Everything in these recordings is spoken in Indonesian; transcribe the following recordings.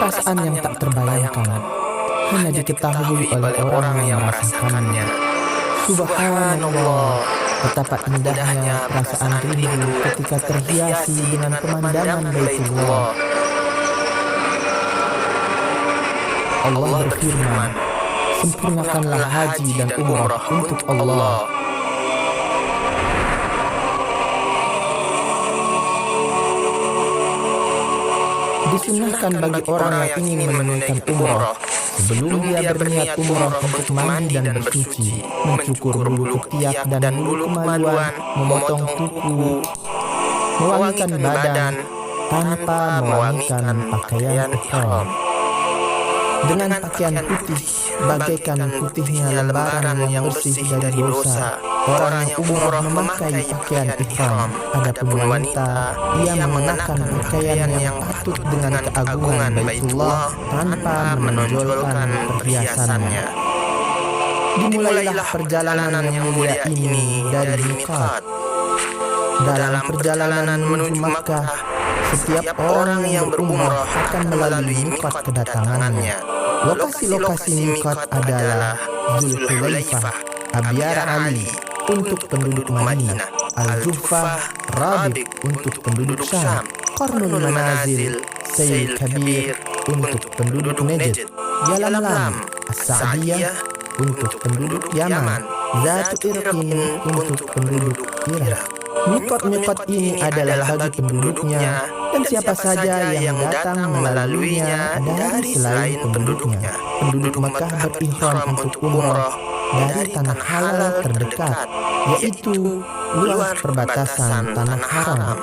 perasaan yang tak terbayangkan, hanya diketahui oleh orang yang merasakannya. Subhanallah, betapa indahnya perasaan rindu ketika terhiasi dengan pemandangan Baitullah. Allah berfirman, sempurnakanlah haji dan umrah untuk Allah. Disunahkan bagi orang yang ingin menunaikan umrah, sebelum dia berniat umrah untuk mandi dan bersuci, mencukur bulu ketiak dan bulu kemaluan, memotong kuku, mewangikan badan tanpa mewangikan pakaian ihram. Dengan pakaian putih, bagaikan putihnya lembaran yang bersih dari dosa, orang yang umrah memakai pakaian ihram. Adapun wanita, ia mengenakan pakaian yang patut dengan keagungan Baitullah tanpa menonjolkan perhiasannya. Dimulailah perjalanan yang mulia ini dari miqat. Dalam perjalanan menuju Makkah, setiap orang yang berumrah akan melalui miqat kedatangannya. Lokasi-lokasi miqat adalah Dzulhulaifah, Abyar Ali untuk penduduk Madinah, Al-Juhfah, Rabik untuk penduduk Syam, Qarnul Manazil, Sayyid Kabir untuk penduduk Najd, Yalamlam, As-Sa'diyah untuk penduduk Yaman, Zatu Irqin untuk penduduk Irak. Miqat-miqat ini adalah bagi penduduknya dan siapa saja yang datang melaluinya dari selain penduduknya. Penduduk Makkah berihram untuk umrah dari tanah halal terdekat, yaitu luas perbatasan tanah haram.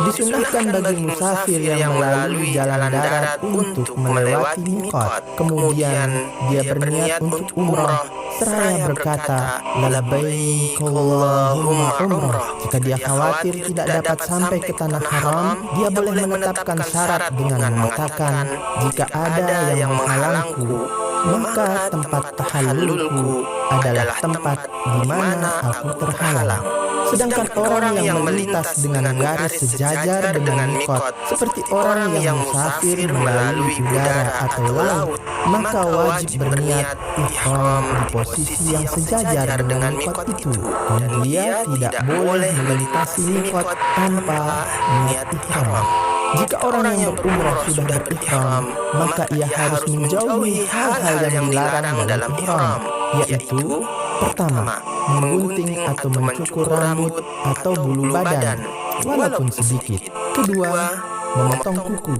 Disunahkan bagi musafir yang melalui jalan darat untuk melewati miqat. Kemudian dia berniat untuk umrah seraya berkata, labbaik Allahumma umrah. Jika dia khawatir tidak dapat sampai ke tanah haram, dia boleh menetapkan syarat dengan mengatakan, jika ada yang menghalangku, maka tempat tahallulku adalah tempat di mana aku terhalang. Sedangkan orang yang melintas dengan garis sejajar dengan miqat, seperti orang yang musafir melalui udara atau laut, maka wajib berniat ihram di posisi yang sejajar dengan miqat itu, dan dia tidak boleh melintasi miqat tanpa niat ihram. Jika orang yang berumrah sudah berihram, maka ia harus menjauhi hal-hal yang dilarang dalam ihram, yaitu pertama, menggunting atau mencukur rambut atau bulu badan, walaupun sedikit. Kedua, memotong kuku.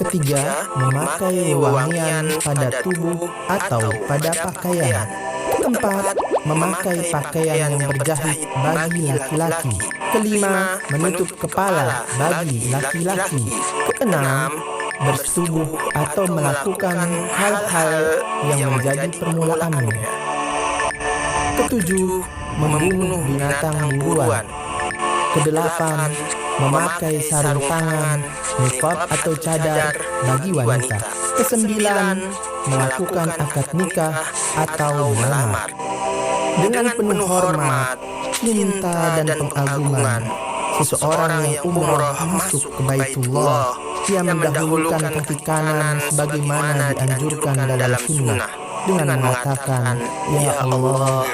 Ketiga, memakai wewangian pada tubuh atau pada pakaian. Keempat, memakai pakaian yang berjahit bagi laki-laki. Kelima, menutup kepala bagi laki-laki. Keenam, bersetubuh atau melakukan hal-hal yang menjadi permulaannya. Ketujuh, membunuh binatang buruan. Kedelapan, memakai sarung tangan, niqab atau cadar bagi wanita. Kesembilan, melakukan akad nikah atau melamar. Dengan penuh hormat, cinta dan pengagungan, seseorang yang umrah masuk ke Baitullah, ia mendahulukan kaki kanan sebagaimana dianjurkan dalam sunnah dengan mengatakan, ya Allah,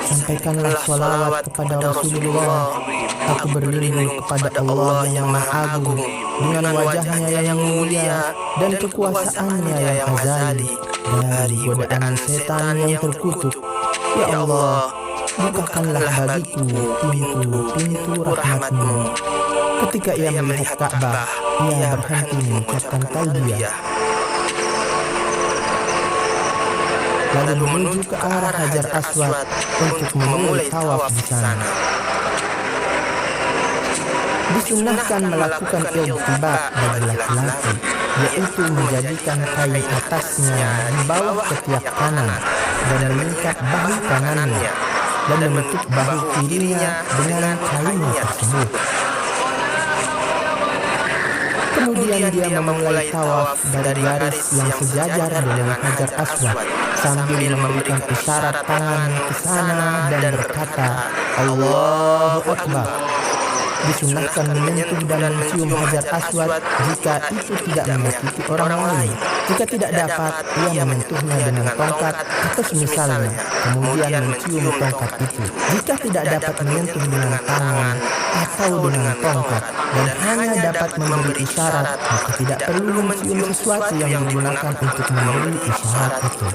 sampaikanlah sholawat kepada Rasulullah. Aku berlindung kepada Allah yang Maha Agung dengan wajahnya yang mulia dan kekuasaannya yang azali dari godaan setan yang terkutuk. Ya Allah, bukakanlah bagiku pintu-pintu rahmat-Mu. Ketika ia melihat Ka'bah, ia berhenti mengucapkan talbiyah, lalu menuju ke arah Hajar Aswad untuk memulai tawaf di sana. Disunahkan melakukan iltibak bagi laki-laki, yaitu menjadikan kain atasnya di bawah ketiak kanan dan mengikat bahu kanannya dan menutup bahu kirinya dengan kainnya tersebut. Kemudian dia memulai tawaf dari garis yang sejajar dengan Hajar Aswad sambil memberikan isyarat tangan ke sana dan berkata, Allahu Akbar. disunahkan menyentuh dan mencium Hajar Aswad jika itu tidak menyakiti orang lain. Jika tidak dapat, ia menyentuhnya dengan tongkat atau semisalnya, kemudian mencium tongkat itu. Jika tidak dapat menyentuh dengan tangan atau dengan tongkat dan hanya dapat memberi isyarat, maka tidak perlu mencium sesuatu yang digunakan untuk memberi isyarat itu.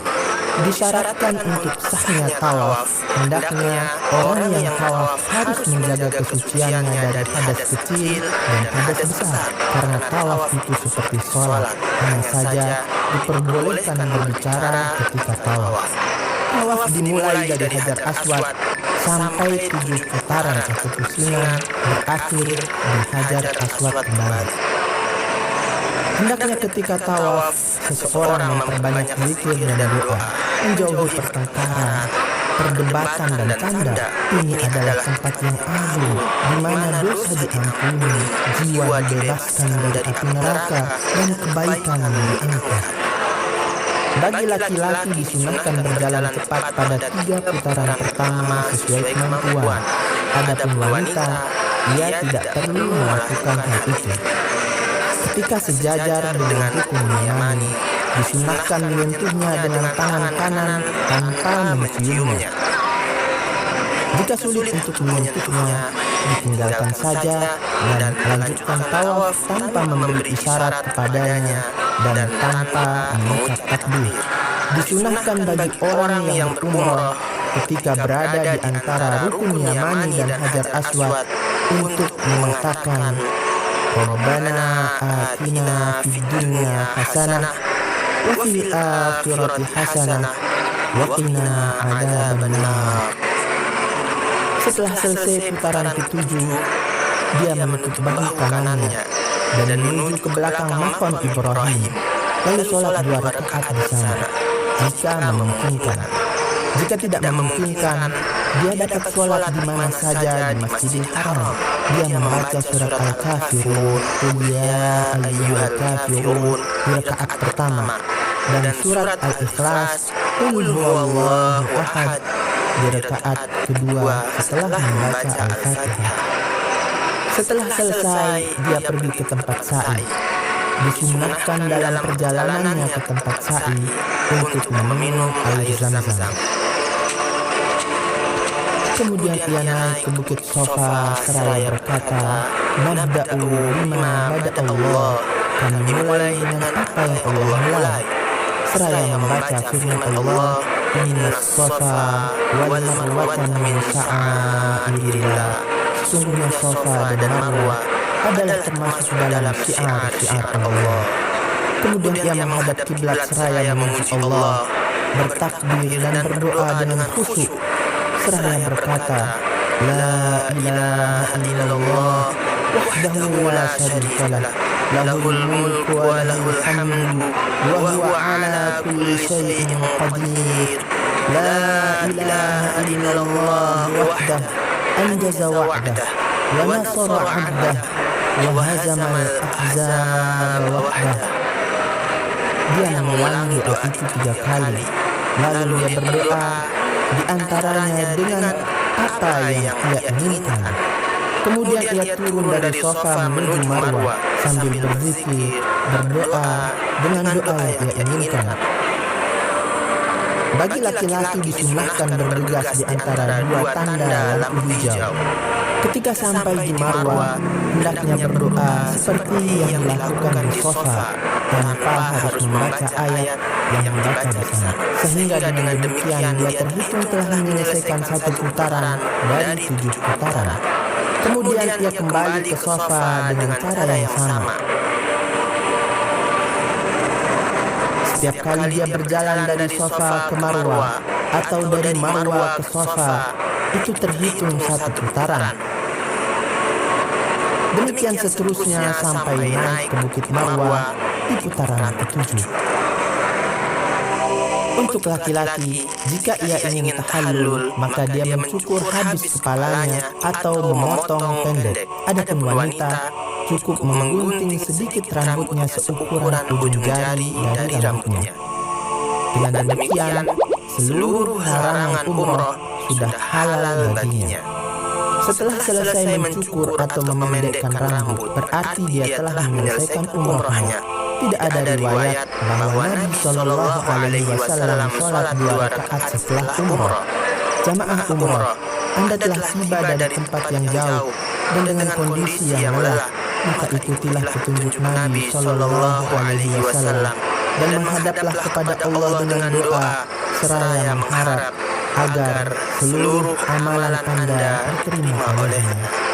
Disyaratkan untuk sahnya tawaf, hendaknya orang yang tawaf harus menjaga kesuciannya dari hadas kecil dan hadas besar, karena tawaf itu seperti sholat, hanya saja diperbolehkan berbicara ketika tawaf. Tawaf dimulai dari Hajar Aswad sampai 7 putaran atau pusingan berakhir di Hajar Aswad kembali. Hendaknya ketika tawaf, seseorang memperbanyak zikir dan doa, menjauhi pertengkaran, perdebatan dan canda. Ini adalah tempat yang agung, di mana dosa diampuni, jiwa dibebaskan dari api neraka, dan kebaikan diangkat. Bagi laki-laki disunahkan berjalan cepat pada 3 putaran pertama sesuai kemampuan. Adapun wanita, ia tidak perlu melakukan hal itu. Ketika sejajar dengan rukun yamani, disunahkan menyentuhnya dengan tangan kanan tanpa menciumnya. Jika sulit untuk menyentuhnya, ditinggalkan saja dan lanjutkan tawaf tanpa memberi isyarat kepadanya dan tanpa mengucap takbir. Disunahkan bagi orang yang umroh ketika berada di antara rukun yamani dan Hajar Aswad untuk mengatakan Rabbana atina fid dunya hasanah wa fil akhirati hasanah wa qina adzabannar. Setelah selesai putaran ke-7, dia menutup bahu kanannya dan menuju ke belakang makam Ibrahim, lalu sholat 2 rakaat di sana, jika memungkinkan. Jika tidak memungkinkan, dia dapat sholat di mana saja di Masjidil Haram. Dia membaca surat Al-Kafirun, Qul ya ayyuhal kafirun di rakaat pertama, dan surat Al-Ikhlas, Qul huwallahu ahad di rakaat kedua setelah membaca Al-Fatihah. Setelah selesai, dia pergi ke tempat sa'i. Disunahkan dalam perjalanannya ke tempat sa'i untuk meminum air Zam-Zam. Kemudian ia naik ke Bukit Sofa seraya berkata, Nabda'u bima bada Allah, kami mulai dengan apa yang Allah mulai. Seraya membaca firman Allah, Inna Sofa wal Marwata min sya'airillah. Sesungguhnya Sofa dan Marwah adalah termasuk dalam syiar-syiar Allah. Kemudian ia menghadap kiblat seraya memuji Allah, bertakbir dan berdoa dengan khusyuk, seraya berkata, La ilaha illallah wahdahu la syarika lah, lahul mulku wa lahul hamdu wa huwa ala kulli syai'in qadir. La ilaha illallah wahdah anjaza wa'dah wa nasara 'abdah wa hazama al-ahzaba wahdah. Dia mengulangi doa itu 3 kali, lalu dia berdoa di antaranya dengan apa yang ia inginkan. Kemudian ia turun dari sofa menuju Marwah sambil berzikir, berdoa dengan doa yang ia inginkan. Bagi laki-laki disunahkan bergegas di antara 2 tanda lampu hijau. Ketika sampai di Marwah, hendaknya berdoa seperti yang dilakukan di sofa, tanpa harus membaca ayat yang membaca di sana. Sehingga dengan demikian dia terhitung telah menyelesaikan 1 putaran dari 7 putaran. Kemudian ia kembali ke sofa dengan cara yang sama. Setiap kali dia berjalan dari sofa ke Marwah atau dari Marwah ke sofa, itu terhitung 1 putaran. Demikian seterusnya sampai naik ke Bukit Marwah di putaran ke-7. Untuk laki-laki, jika ia ingin tahallul, maka dia mencukur habis kepalanya atau memotong pendek. Adapun wanita, cukup menggunting sedikit rambutnya seukuran ujung jari dari rambutnya. Dengan demikian, seluruh larangan umroh sudah halal baginya. setelah selesai mencukur atau memendekkan rambut, berarti dia telah menyelesaikan umrohnya. Tidak ada riwayat bahwa Nabi Shallallahu Alaihi Wasallam sholat 2 rakaat setelah umroh. Jamaah umroh, Anda telah tiba dari tempat yang jauh dan dengan kondisi yang lelah, maka ikutilah petunjuk Nabi Shallallahu Alaihi Wasallam dan menghadaplah kepada Allah dengan doa seraya mengharap agar seluruh amalan Anda diterima olehnya.